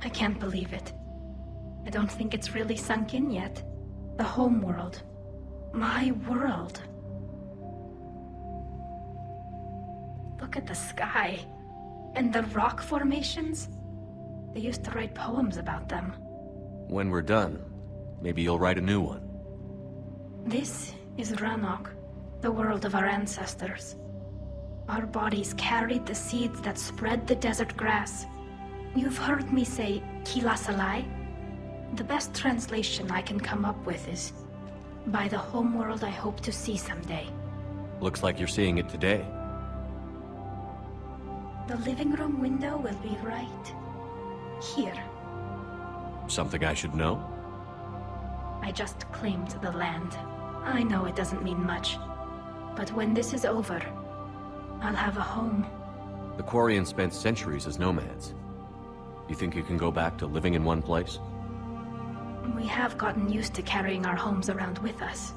I can't believe it. I don't think it's really sunk in yet. The homeworld. My world. Look at the sky. And the rock formations. They used to write poems about them. When we're done, maybe you'll write a new one. This is Rannoch, the world of our ancestors. Our bodies carried the seeds that spread the desert grass. You've heard me say Kilasalai? The best translation I can come up with is, by the homeworld I hope to see someday. Looks like you're seeing it today. The living room window will be right here. Something I should know? I just claimed the land. I know it doesn't mean much, but when this is over, I'll have a home. The Quarians spent centuries as nomads. You think you can go back to living in one place? We have gotten used to carrying our homes around with us.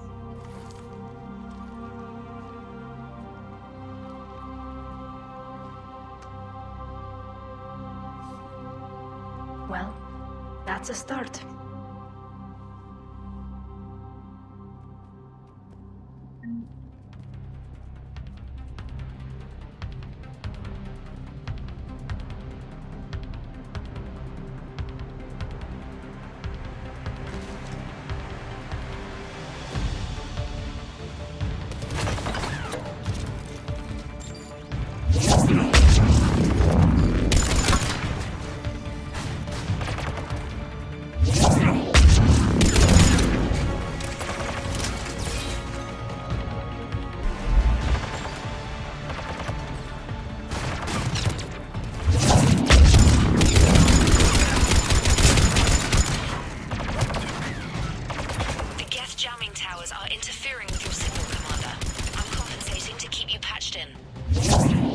Well, that's a start.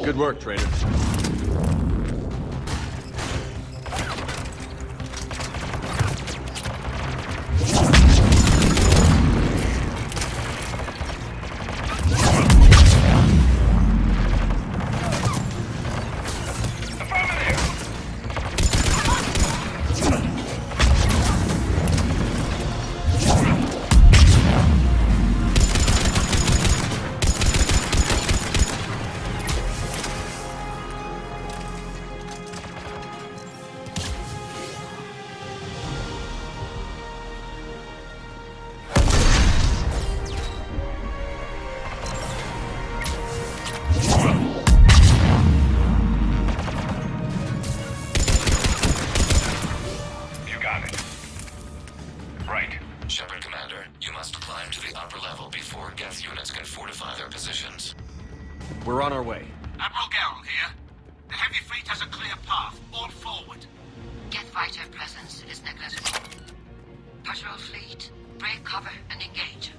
Good work, Trader. Shepard, Commander, you must climb to the upper level before Geth units can fortify their positions. We're on our way. Admiral Garrel here. The heavy fleet has a clear path. All forward. Geth fighter presence is negligible. Patrol fleet, break cover and engage.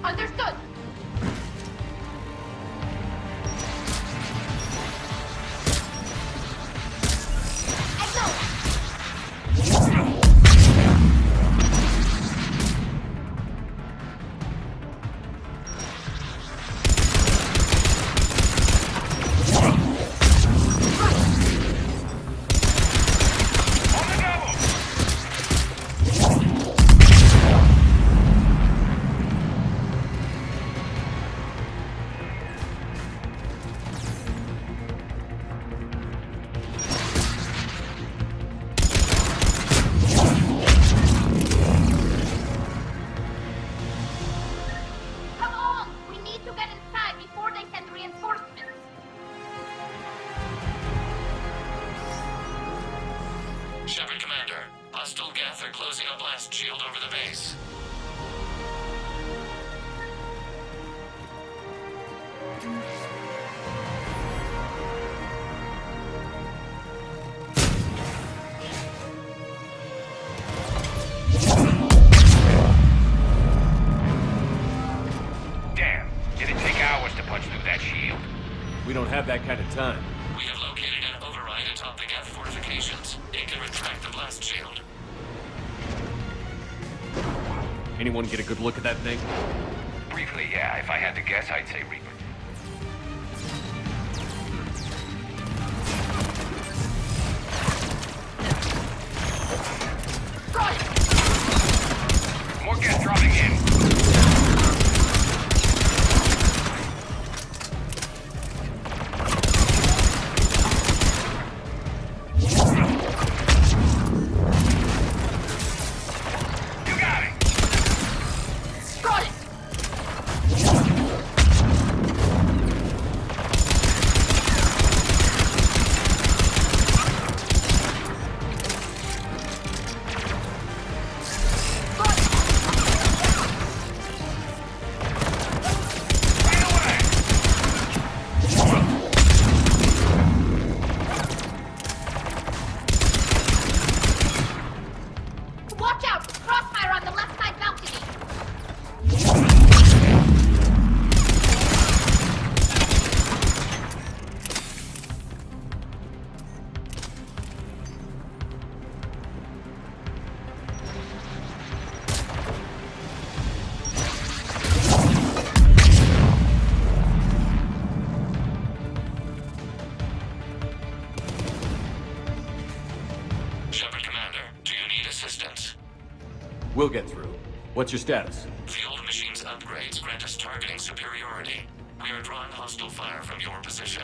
Understood! blast shield over the base. Damn, it'd take hours to punch through that shield. We don't have that kind of time. We have located an override atop the Geth fortifications. It can retract the blast shield. Anyone get a good look at that thing? Briefly, yeah. If I had to guess, I'd say Reaper. More gas dropping in. You got it. Watch out! Crossfire on the left side balcony! Shepard, Commander, do you need assistance? We'll get through. What's your status? The old machine's upgrades grant us targeting superiority. We are drawing hostile fire from your position.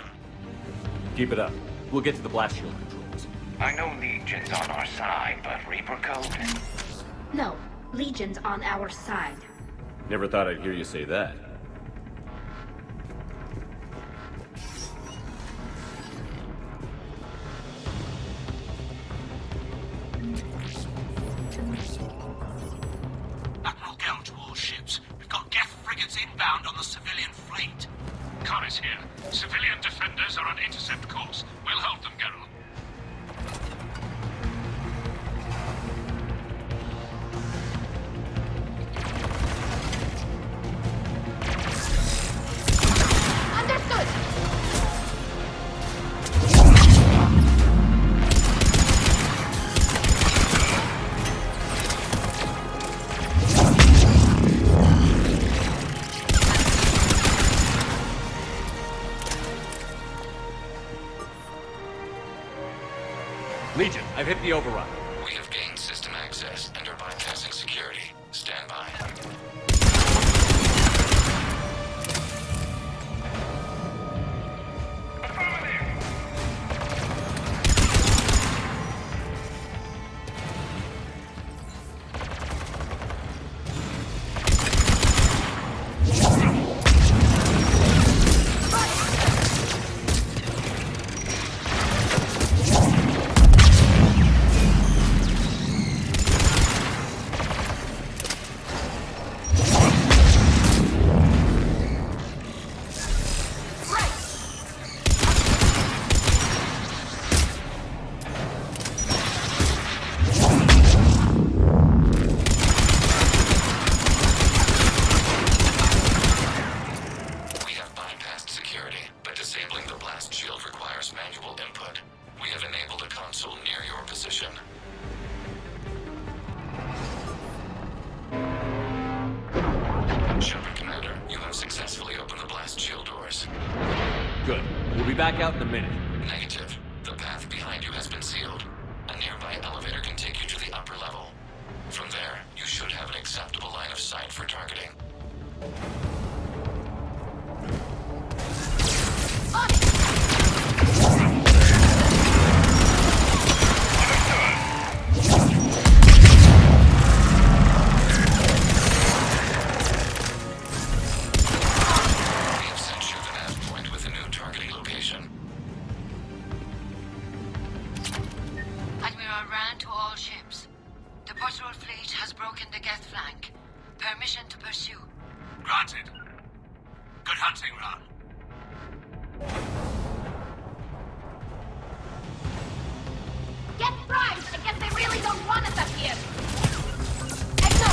Keep it up. We'll get to the blast shield controls. I know Legion's on our side, but Reaper code? No, Legion's on our side. Never thought I'd hear you say that. Admiral Gell to all ships. We've got Geth frigates inbound on the civilian fleet. Connor's here. Civilian defenders are on intercept course. We'll hold them, Geralt. Understood! Legion, I've hit the override. We have gained system access and are bypassing security. Stand by. We have bypassed security, but disabling the blast shield requires manual input. We have enabled a console near your position. Shepard, Commander, you have successfully opened the blast shield doors. Good. We'll be back out in a minute. Negative. The path behind you has been sealed. A nearby elevator can take you to the upper level. From there, you should have an acceptable line of sight for targeting. We have sent you the nav point with a new targeting location. Admiral Rand to all ships. The Patrol fleet has broken the Geth flank. Permission to pursue. Granted. Good hunting, Ron. Get primed! I guess they really don't want us up here! Echo!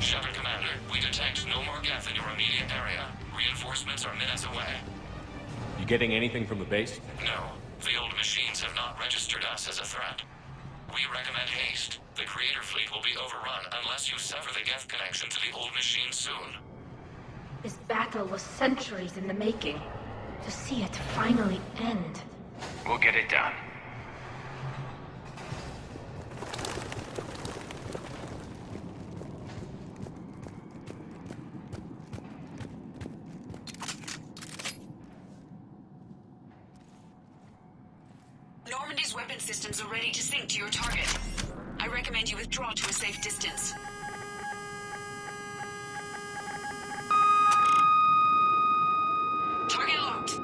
Shepard, Commander, we detect no more Geth in your immediate area. Reinforcements are minutes away. You getting anything from the base? No, the old machines have not registered us as a threat. We recommend haste. The Creator Fleet will be overrun unless you sever the Geth connection to the old machine soon. This battle was centuries in the making. To see it finally end. We'll get it done. Normandy's weapon systems are ready to sync to your target. I recommend you withdraw to a safe distance. Target locked.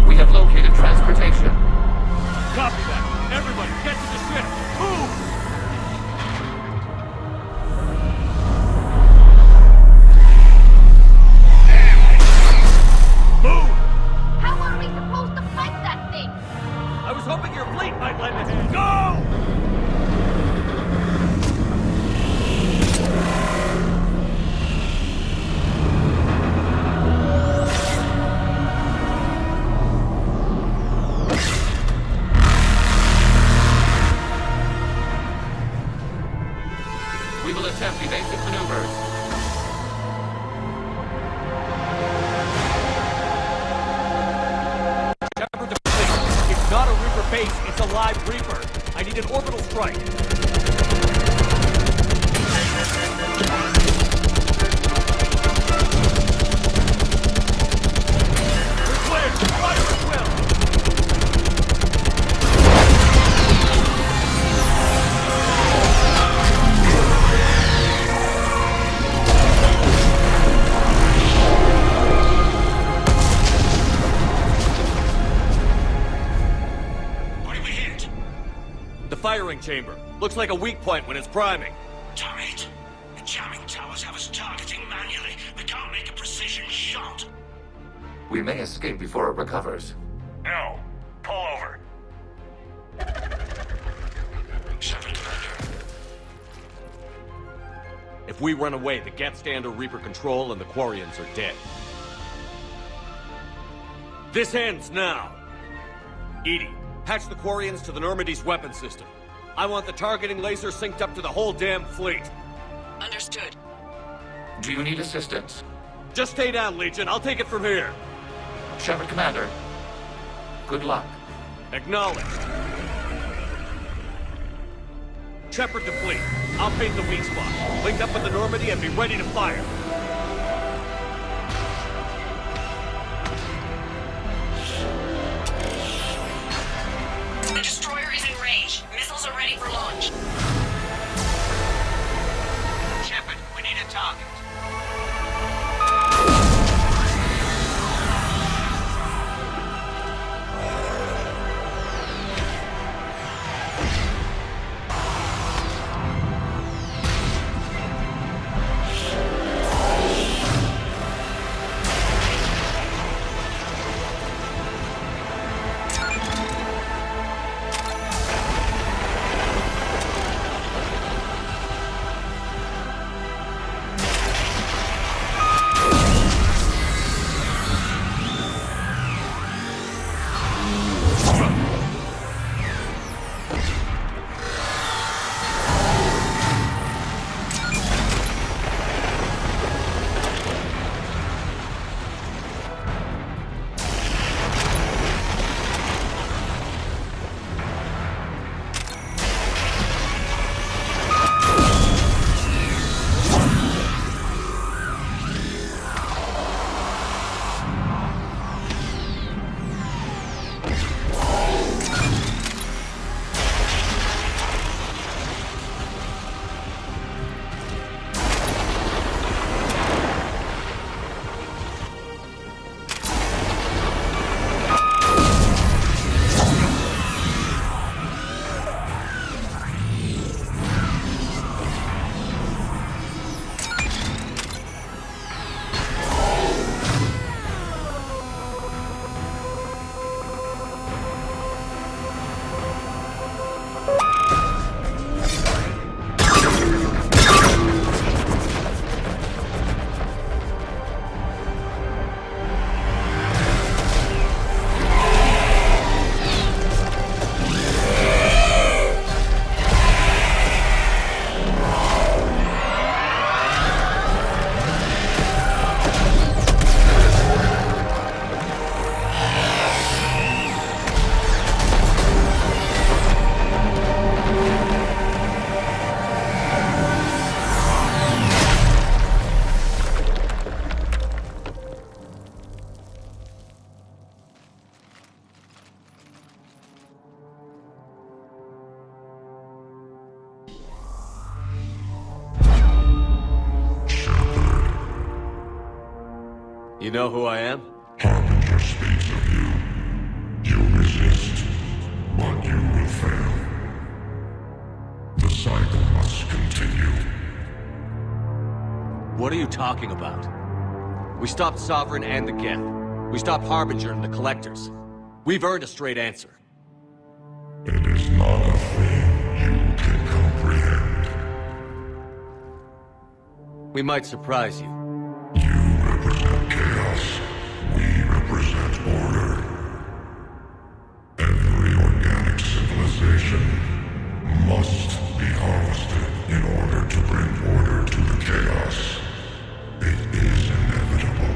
We have located transportation. Copy that. Everybody, get to the ship. Move! Move! How are we supposed to fight that thing? I was hoping your fleet might lend a hand. Go! We will attempt evasive maneuvers. Shepard to fleet. It's not a Reaper base, it's a live Reaper. I need an orbital strike. We're clear. Fire at will. What did we hit? The firing chamber. Looks like a weak point when it's priming. Damn it! The jamming towers have us targeting manually. We can't make a precision shot. We may escape before it recovers. No. Pull over. Shepard, Commander. If we run away, the Geth stand under Reaper control and the Quarians are dead. This ends now. Edie, patch the Quarians to the Normandy's weapon system. I want the targeting laser synced up to the whole damn fleet. Understood. Do you need assistance? Just stay down, Legion. I'll take it from here. Shepard, Commander. Good luck. Acknowledged. Shepard to fleet. I'll paint the weak spot. Link up with the Normandy and be ready to fire. The destroyer is in range. Missiles are ready for launch. Shepard, we need a target. You know who I am? Harbinger speaks of you. You resist, but you will fail. The cycle must continue. What are you talking about? We stopped Sovereign and the Geth. We stopped Harbinger and the Collectors. We've earned a straight answer. It is not a thing you can comprehend. We might surprise you. You represent chaos. We represent order. Every organic civilization must be harvested in order to bring order to the chaos. It is inevitable.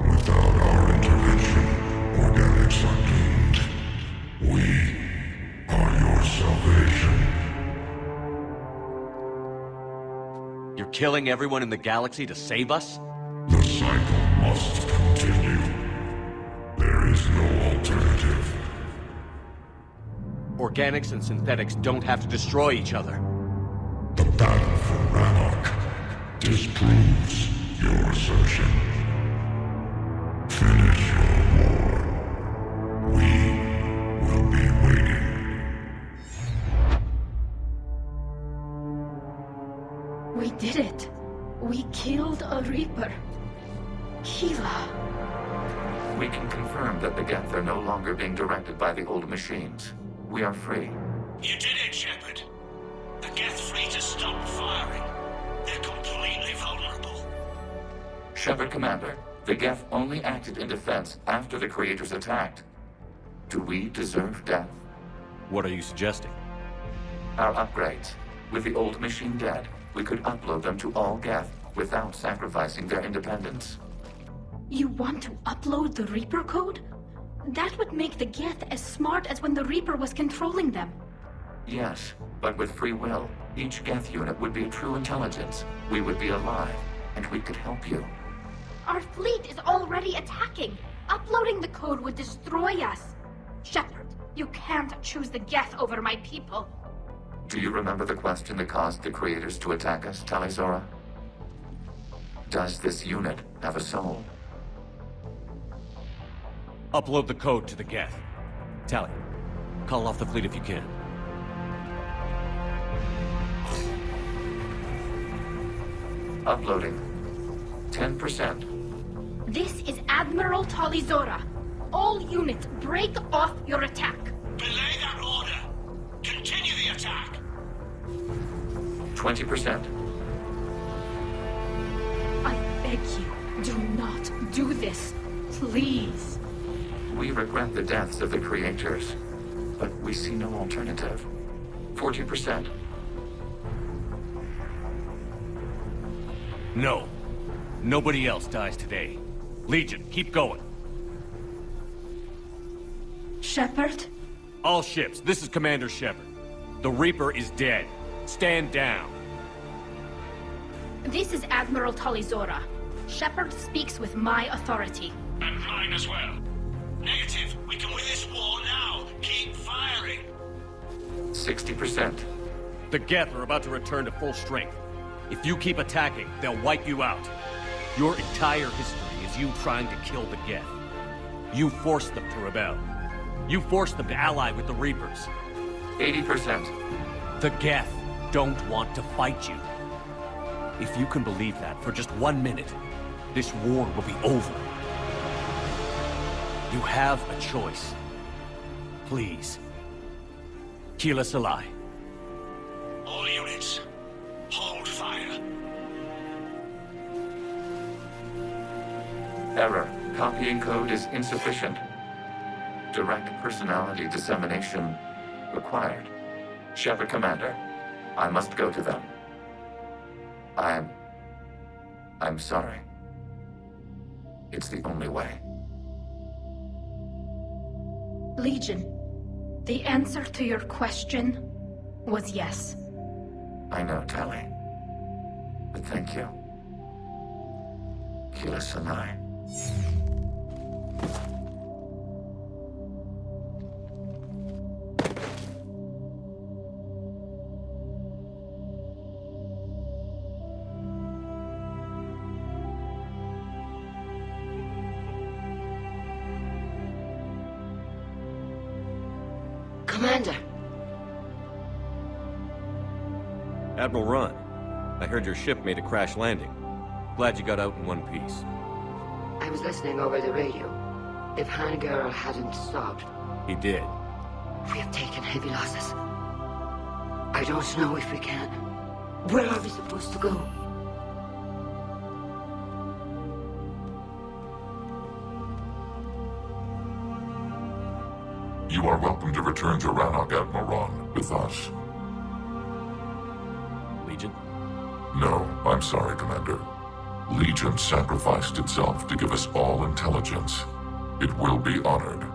Without our intervention, organics are doomed. We are your salvation. You're killing everyone in the galaxy to save us? The cycle must continue. There is no alternative. Organics and synthetics don't have to destroy each other. The battle for Rannoch disproves your assertion. Finish your war. We will be waiting. We did it. We killed a Reaper. Keela. We can confirm that the Geth are no longer being directed by the old machines. We are free. You did it, Shepard. The Geth fleet has stopped firing. They're completely vulnerable. Shepard, Commander, the Geth only acted in defense after the Creators attacked. Do we deserve death? What are you suggesting? Our upgrades. With the old machine dead, we could upload them to all Geth without sacrificing their independence. You want to upload the Reaper code? That would make the Geth as smart as when the Reaper was controlling them. Yes, but with free will, each Geth unit would be a true intelligence. We would be alive, and we could help you. Our fleet is already attacking. Uploading the code would destroy us. Shepard, you can't choose the Geth over my people. Do you remember the question that caused the Creators to attack us, Talizora? Does this unit have a soul? Upload the code to the Geth. Tally, call off the fleet if you can. Uploading. 10%. This is Admiral Talizora. All units, break off your attack. Belay that order. Continue the attack. 20%. I beg you, do not do this. Please. We regret the deaths of the Creators, but we see no alternative. 40%. No. Nobody else dies today. Legion, keep going. Shepard? All ships, this is Commander Shepard. The Reaper is dead. Stand down. This is Admiral Talizora. Shepard speaks with my authority. And mine as well. Negative. We can win this war now. Keep firing. 60%. The Geth are about to return to full strength. If you keep attacking, they'll wipe you out. Your entire history is you trying to kill the Geth. You forced them to rebel. You forced them to ally with the Reapers. 80%. The Geth don't want to fight you. If you can believe that for just 1 minute, this war will be over. You have a choice. Please. Keela Salai. All units, hold fire. Error. Copying code is insufficient. Direct personality dissemination required. Shepard, Commander, I must go to them. I'm sorry. It's the only way. Legion, the answer to your question was yes. I know, Tally. But thank you. Keela Sanai. Commander. Admiral Ron, I heard your ship made a crash landing. Glad you got out in one piece. I was listening over the radio. If Hangara hadn't stopped, He did. we have taken heavy losses. I don't know if we can. Where are we supposed to go? You are welcome to return to Rannoch, Admiral Ron, with us. Legion? No, I'm sorry, Commander. Legion sacrificed itself to give us all intelligence. It will be honored.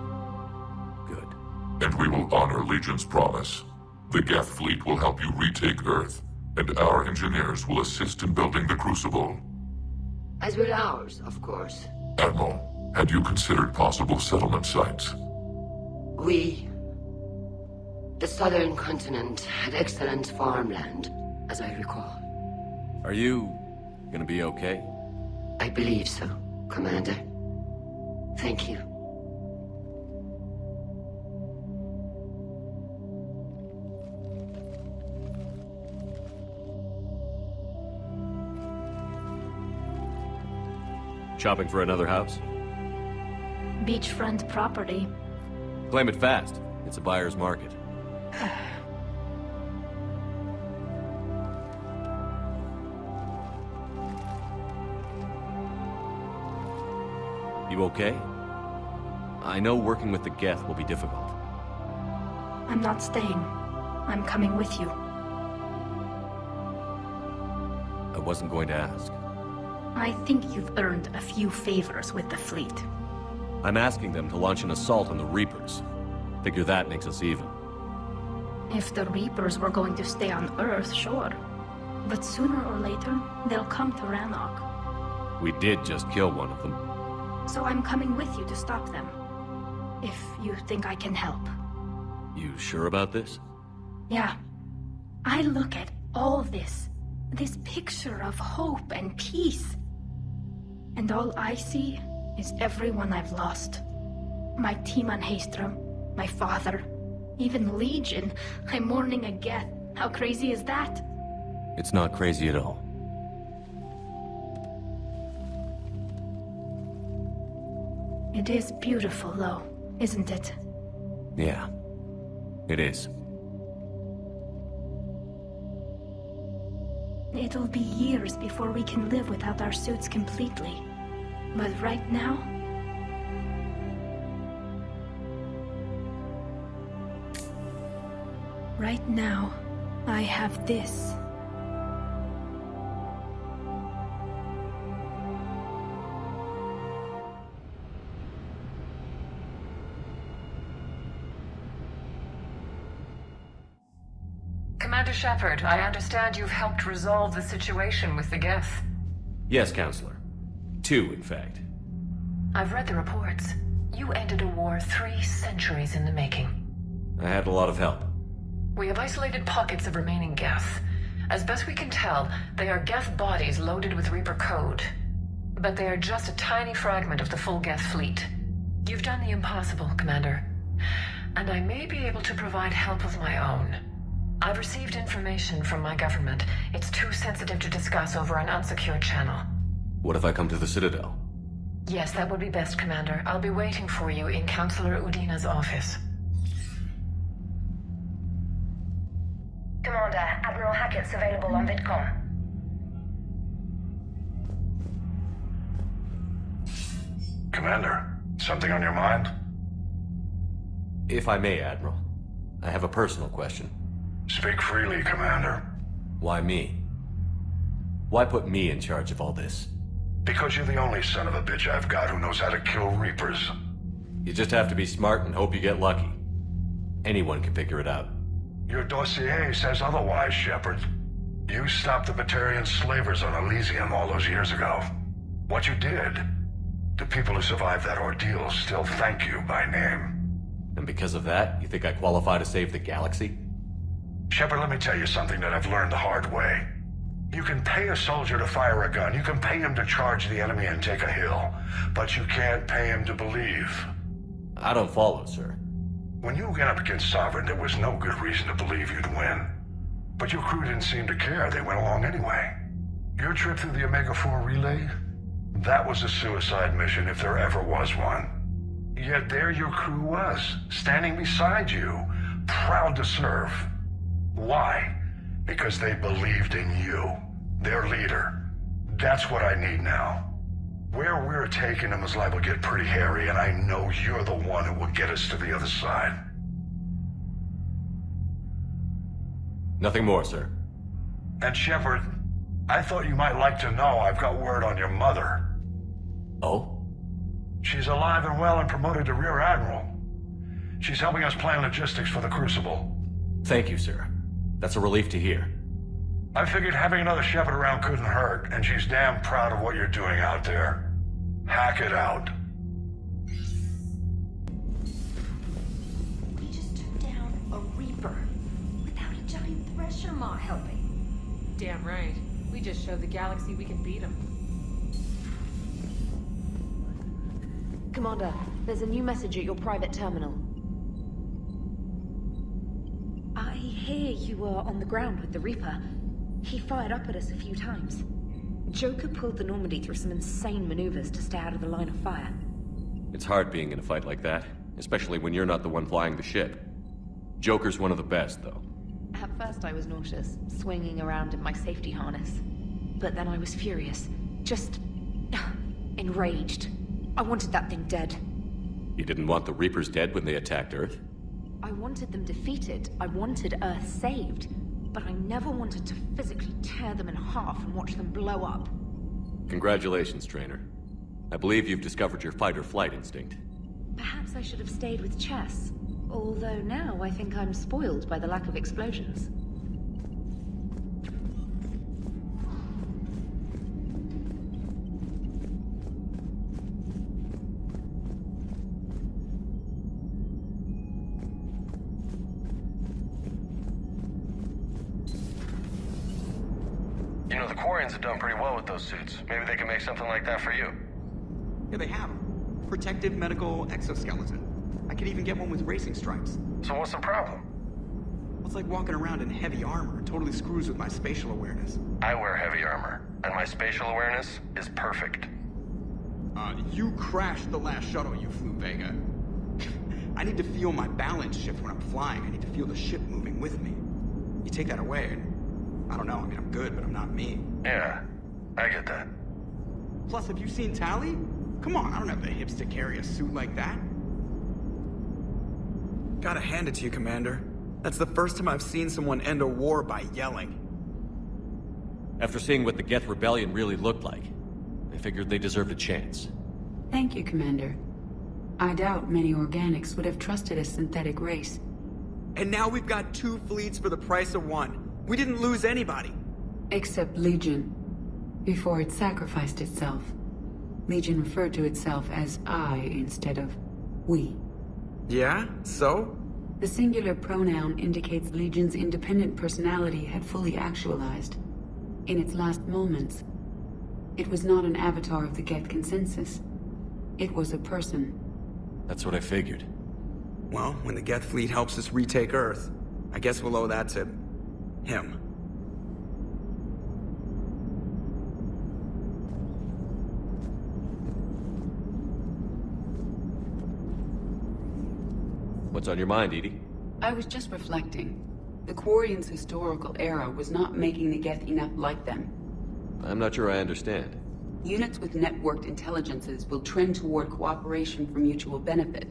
Good. And we will honor Legion's promise. The Geth fleet will help you retake Earth, and our engineers will assist in building the Crucible. As will ours, of course. Admiral, had you considered possible settlement sites? The southern continent had excellent farmland, as I recall. Are you gonna be okay? I believe so, Commander. Thank you. Shopping for another house? Beachfront property. Claim it fast. It's a buyer's market. You okay? I know working with the Geth will be difficult. I'm not staying. I'm coming with you. I wasn't going to ask. I think you've earned a few favors with the fleet. I'm asking them to launch an assault on the Reapers. Figure that makes us even. If the Reapers were going to stay on Earth, sure. But sooner or later, they'll come to Rannoch. We did just kill one of them. So I'm coming with you to stop them. If you think I can help. You sure about this? Yeah. I look at all this picture of hope and peace. And all I see is everyone I've lost. My team on Haestrom, my father, even Legion. I'm mourning a Geth. How crazy is that? It's not crazy at all. It is beautiful, though, isn't it? Yeah, it is. It'll be years before we can live without our suits completely. But right now... Right now, I have this. Commander Shepard, I understand you've helped resolve the situation with the Geth. Yes, Counselor. 2, in fact. I've read the reports. You ended a war 3 centuries in the making. I had a lot of help. We have isolated pockets of remaining Geth. As best we can tell, they are Geth bodies loaded with Reaper code. But they are just a tiny fragment of the full Geth fleet. You've done the impossible, Commander. And I may be able to provide help of my own. I've received information from my government. It's too sensitive to discuss over an unsecured channel. What if I come to the Citadel? Yes, that would be best, Commander. I'll be waiting for you in Counselor Udina's office. Commander, Admiral Hackett's available on VidCom. Commander, something on your mind? If I may, Admiral. I have a personal question. Speak freely, Commander. Why me? Why put me in charge of all this? Because you're the only son of a bitch I've got who knows how to kill Reapers. You just have to be smart and hope you get lucky. Anyone can figure it out. Your dossier says otherwise, Shepard. You stopped the Batarian slavers on Elysium all those years ago. What you did, the people who survived that ordeal still thank you by name. And because of that, you think I qualify to save the galaxy? Shepard, let me tell you something that I've learned the hard way. You can pay a soldier to fire a gun, you can pay him to charge the enemy and take a hill, but you can't pay him to believe. I don't follow, sir. When you went up against Sovereign, there was no good reason to believe you'd win. But your crew didn't seem to care. They went along anyway. Your trip through the Omega-4 relay? That was a suicide mission if there ever was one. Yet there your crew was, standing beside you, proud to serve. Why? Because they believed in you, their leader. That's what I need now. Where we're taking them is liable to get pretty hairy, and I know you're the one who will get us to the other side. Nothing more, sir. And Shepard, I thought you might like to know I've got word on your mother. Oh? She's alive and well and promoted to Rear Admiral. She's helping us plan logistics for the Crucible. Thank you, sir. That's a relief to hear. I figured having another Shepard around couldn't hurt, and she's damn proud of what you're doing out there. Hack it out. We just took down a Reaper without a giant thresher maw helping. Damn right. We just showed the galaxy we can beat them. Commander, there's a new message at your private terminal. I hear you were on the ground with the Reaper. He fired up at us a few times. Joker pulled the Normandy through some insane maneuvers to stay out of the line of fire. It's hard being in a fight like that, especially when you're not the one flying the ship. Joker's one of the best, though. At first I was nauseous, swinging around in my safety harness. But then I was furious. Just... enraged. I wanted that thing dead. You didn't want the Reapers dead when they attacked Earth? I wanted them defeated. I wanted Earth saved. But I never wanted to physically tear them in half and watch them blow up. Congratulations, Trainer. I believe you've discovered your fight-or-flight instinct. Perhaps I should have stayed with chess. Although now I think I'm spoiled by the lack of explosions. You know, the Quarians have done pretty well with those suits. Maybe they can make something like that for you. Yeah, they have them. Protective medical exoskeleton. I could even get one with racing stripes. So what's the problem? Well, it's like walking around in heavy armor. It totally screws with my spatial awareness. I wear heavy armor, and my spatial awareness is perfect. You crashed the last shuttle you flew, Vega. I need to feel my balance shift when I'm flying. I need to feel the ship moving with me. You take that away, and I don't know. I mean, I'm good, but I'm not me. Yeah, I get that. Plus, have you seen Tally? Come on, I don't have the hips to carry a suit like that. Gotta hand it to you, Commander. That's the first time I've seen someone end a war by yelling. After seeing what the Geth Rebellion really looked like, I figured they deserved a chance. Thank you, Commander. I doubt many organics would have trusted a synthetic race. And now we've got 2 fleets for the price of 1. We didn't lose anybody. Except Legion. Before it sacrificed itself. Legion referred to itself as I instead of we. Yeah? So? The singular pronoun indicates Legion's independent personality had fully actualized. In its last moments, it was not an avatar of the Geth consensus. It was a person. That's what I figured. Well, when the Geth fleet helps us retake Earth, I guess we'll owe that to him. What's on your mind, Edie? I was just reflecting. The Quarians' historical era was not making the Geth enough like them. I'm not sure I understand. Units with networked intelligences will trend toward cooperation for mutual benefit.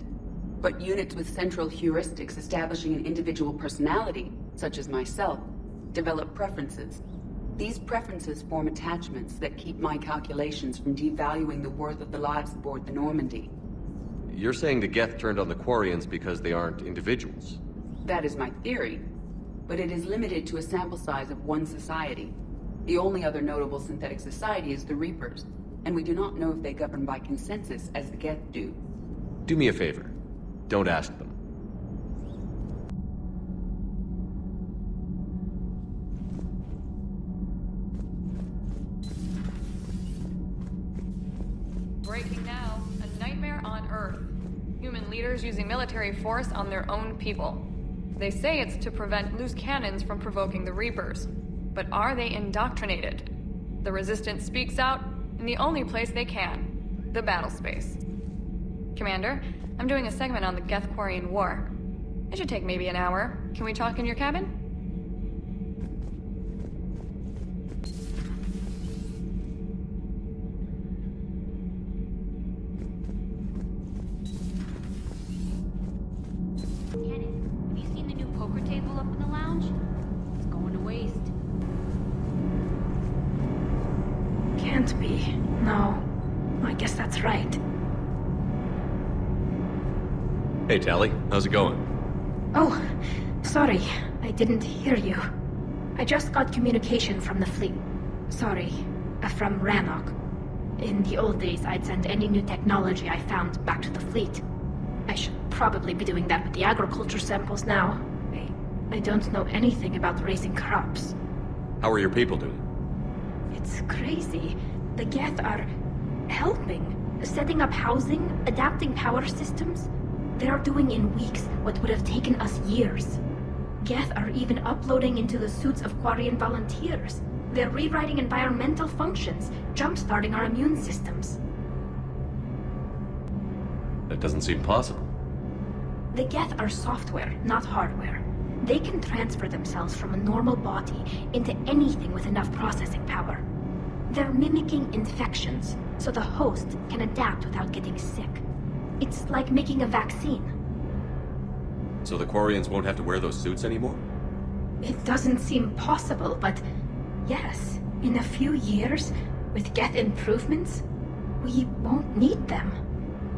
But units with central heuristics establishing an individual personality, such as myself, develop preferences. These preferences form attachments that keep my calculations from devaluing the worth of the lives aboard the Normandy. You're saying the Geth turned on the Quarians because they aren't individuals? That is my theory, but it is limited to a sample size of one society. The only other notable synthetic society is the Reapers, and we do not know if they govern by consensus as the Geth do. Do me a favor. Don't ask them. Breaking now. A nightmare on Earth. Human leaders using military force on their own people. They say it's to prevent loose cannons from provoking the Reapers. But are they indoctrinated? The Resistance speaks out in the only place they can, the battle space. Commander, I'm doing a segment on the Geth-Quarian War. It should take maybe an hour. Can we talk in your cabin? Have you seen the new poker table up in the lounge? It's going to waste. Can't be. No. I guess that's right. Hey, Tally. How's it going? Oh, sorry. I didn't hear you. I just got communication from the fleet. Sorry. From Rannoch. In the old days, I'd send any new technology I found back to the fleet. I should probably be doing that with the agriculture samples now. I don't know anything about raising crops. How are your people doing? It's crazy. The Geth are helping. Setting up housing, adapting power systems. They are doing in weeks what would have taken us years. Geth are even uploading into the suits of Quarian volunteers. They're rewriting environmental functions, jump-starting our immune systems. That doesn't seem possible. The Geth are software, not hardware. They can transfer themselves from a normal body into anything with enough processing power. They're mimicking infections, so the host can adapt without getting sick. It's like making a vaccine. So the Quarians won't have to wear those suits anymore? It doesn't seem possible, but yes, in a few years, with Geth improvements, we won't need them.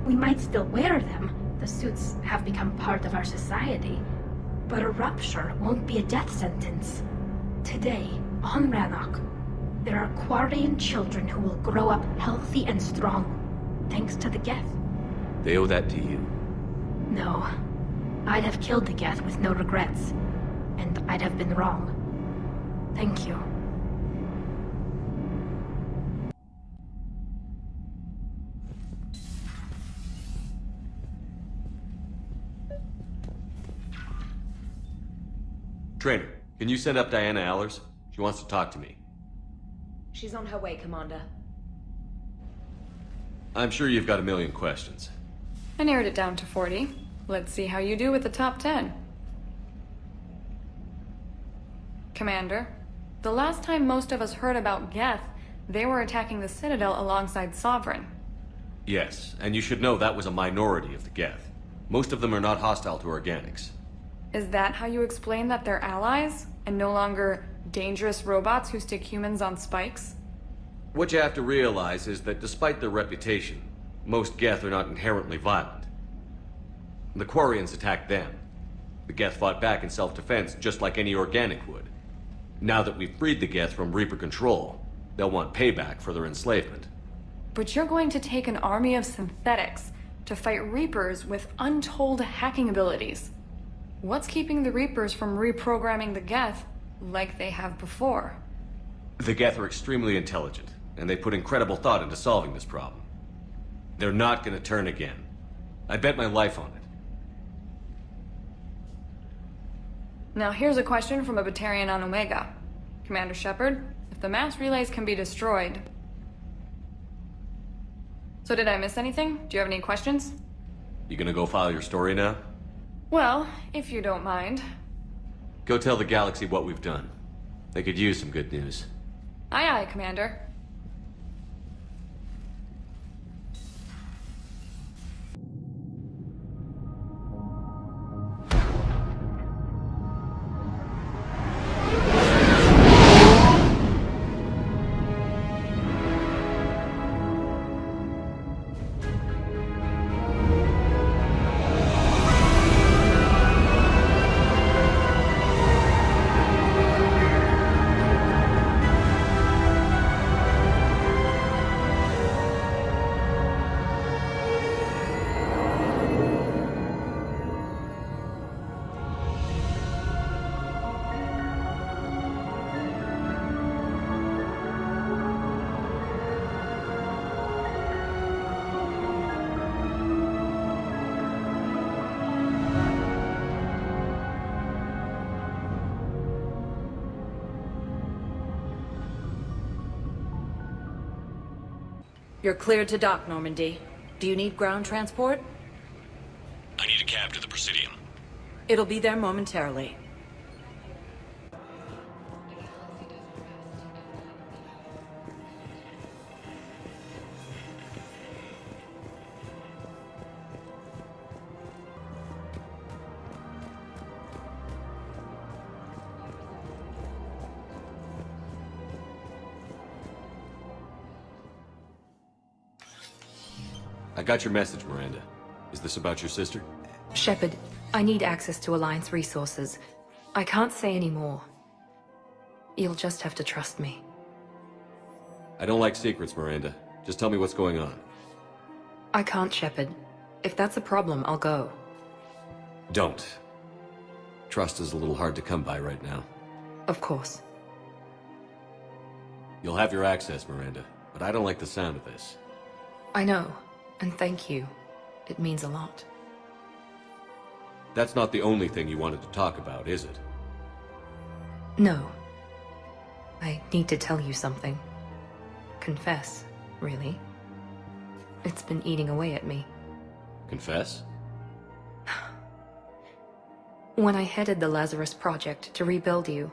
We might still wear them. The suits have become part of our society. But a rupture won't be a death sentence. Today, on Rannoch, there are Quarian children who will grow up healthy and strong, thanks to the Geth. They owe that to you. No. I'd have killed the Geth with no regrets. And I'd have been wrong. Thank you. Trainer, can you send up Diana Allers? She wants to talk to me. She's on her way, Commander. I'm sure you've got a million questions. I narrowed it down to 40. Let's see how you do with the top 10. Commander, the last time most of us heard about Geth, they were attacking the Citadel alongside Sovereign. Yes, and you should know that was a minority of the Geth. Most of them are not hostile to organics. Is that how you explain that they're allies, and no longer dangerous robots who stick humans on spikes? What you have to realize is that despite their reputation, most Geth are not inherently violent. The Quarians attacked them. The Geth fought back in self-defense just like any organic would. Now that we've freed the Geth from Reaper control, they'll want payback for their enslavement. But you're going to take an army of synthetics to fight Reapers with untold hacking abilities. What's keeping the Reapers from reprogramming the Geth like they have before? The Geth are extremely intelligent, and they put incredible thought into solving this problem. They're not gonna turn again. I bet my life on it. Now here's a question from a Batarian on Omega. Commander Shepard, if the mass relays can be destroyed... So did I miss anything? Do you have any questions? You gonna go file your story now? Well, if you don't mind. Go tell the galaxy what we've done. They could use some good news. Aye aye, Commander. You're cleared to dock, Normandy. Do you need ground transport? I need a cab to the Presidium. It'll be there momentarily. I got your message, Miranda. Is this about your sister? Shepard, I need access to Alliance resources. I can't say any more. You'll just have to trust me. I don't like secrets, Miranda. Just tell me what's going on. I can't, Shepard. If that's a problem, I'll go. Don't. Trust is a little hard to come by right now. Of course. You'll have your access, Miranda, but I don't like the sound of this. I know, and thank you. It means a lot. That's not the only thing you wanted to talk about, is it? No. I need to tell you something. Confess, really. It's been eating away at me. Confess? When I headed the Lazarus Project to rebuild you,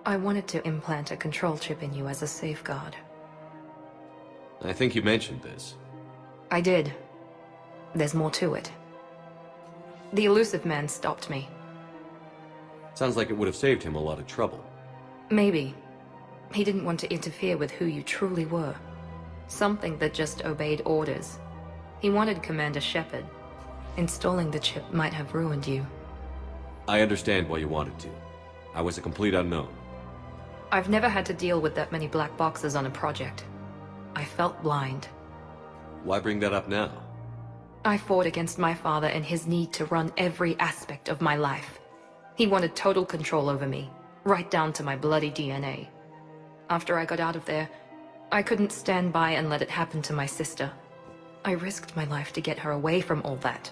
I wanted to implant a control chip in you as a safeguard. I think you mentioned this. I did. There's more to it. The elusive man stopped me. Sounds like it would have saved him a lot of trouble. Maybe. He didn't want to interfere with who you truly were. Something that just obeyed orders. He wanted Commander Shepard. Installing the chip might have ruined you. I understand why you wanted to. I was a complete unknown. I've never had to deal with that many black boxes on a project. I felt blind. Why bring that up now? I fought against my father and his need to run every aspect of my life. He wanted total control over me, right down to my bloody DNA. After I got out of there, I couldn't stand by and let it happen to my sister. I risked my life to get her away from all that.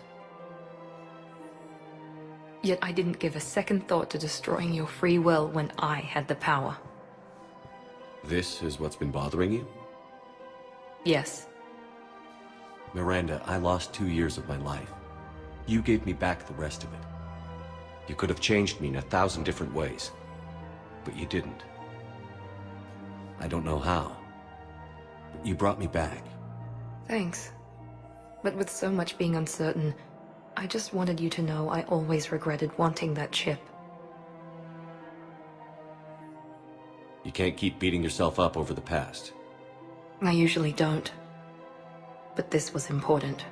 Yet I didn't give a second thought to destroying your free will when I had the power. This is what's been bothering you? Yes. Miranda, I lost 2 years of my life. You gave me back the rest of it. You could have changed me in 1,000 different ways, but you didn't. I don't know how, but you brought me back. Thanks. But with so much being uncertain, I just wanted you to know I always regretted wanting that chip. You can't keep beating yourself up over the past. I usually don't. But this was important.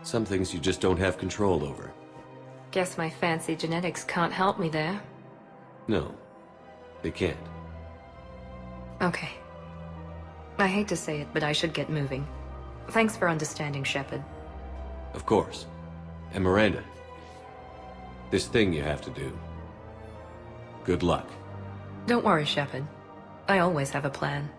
Some things you just don't have control over. Guess my fancy genetics can't help me there. No, they can't. Okay. I hate to say it, but I should get moving. Thanks for understanding, Shepard. Of course. And Miranda, this thing you have to do. Good luck. Don't worry, Shepard. I always have a plan.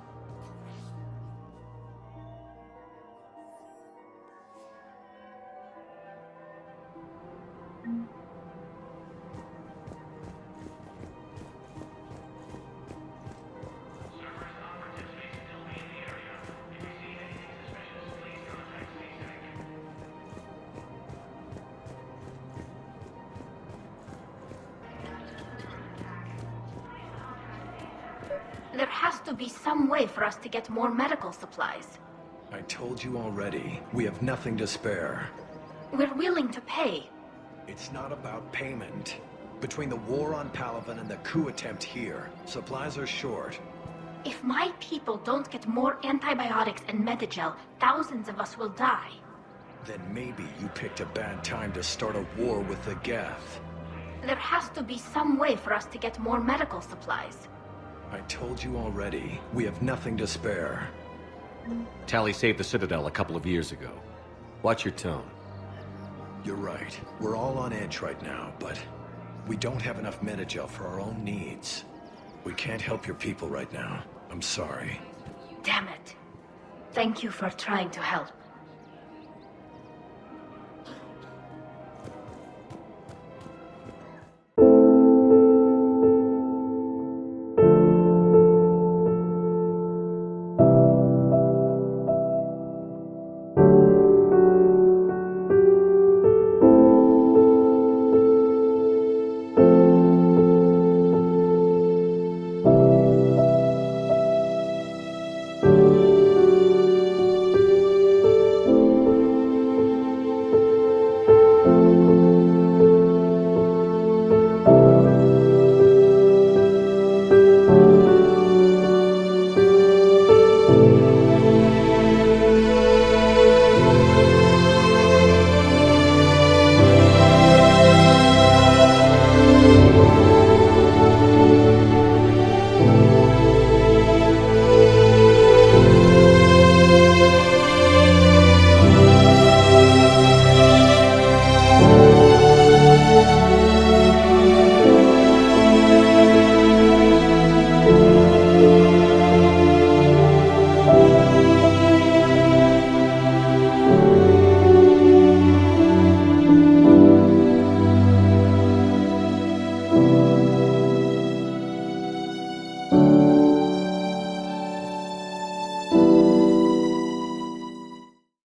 There has to be some way for us to get more medical supplies. I told you already, we have nothing to spare. We're willing to pay. It's not about payment. Between the war on Palaven and the coup attempt here, supplies are short. If my people don't get more antibiotics and Medigel, thousands of us will die. Then maybe you picked a bad time to start a war with the Geth. There has to be some way for us to get more medical supplies. I told you already, we have nothing to spare. Tali saved the Citadel a couple of years ago. Watch your tone. You're right. We're all on edge right now, but we don't have enough Medigel for our own needs. We can't help your people right now. I'm sorry. Damn it. Thank you for trying to help.